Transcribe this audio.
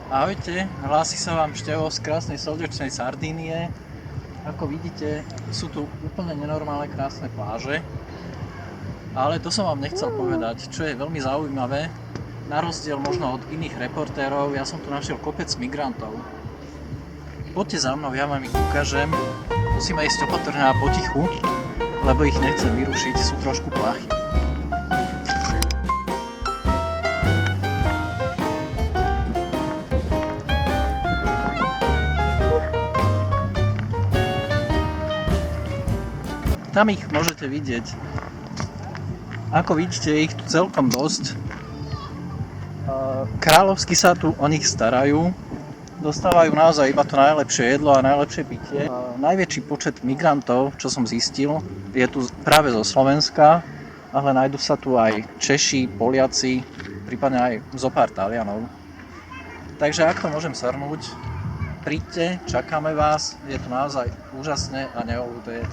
Ahojte, hlási sa vám Števo z krásnej slnečnej Sardínie. Ako vidíte, sú tu úplne nenormálne krásne pláže. Ale to som vám nechcel povedať, čo je veľmi zaujímavé. Na rozdiel možno od iných reportérov, ja som tu našiel kopec migrantov. Poďte za mnou, ja vám ich ukážem. Musíme ísť opatrne a potichu, lebo ich nechcem vyrušiť, sú trošku plachy. Tam ich môžete vidieť. Ako vidíte, je ich tu celkom dosť. Kráľovsky sa tu o nich starajú. Dostávajú naozaj iba to najlepšie jedlo a najlepšie pitie. Najväčší počet migrantov, čo som zistil, je tu práve zo Slovenska, ale nájdu sa tu aj Češi, Poliaci, prípadne aj zo pár Talianov. Takže ak to môžem shrnúť, príďte, čakáme vás, je to naozaj úžasné a neoľutujete.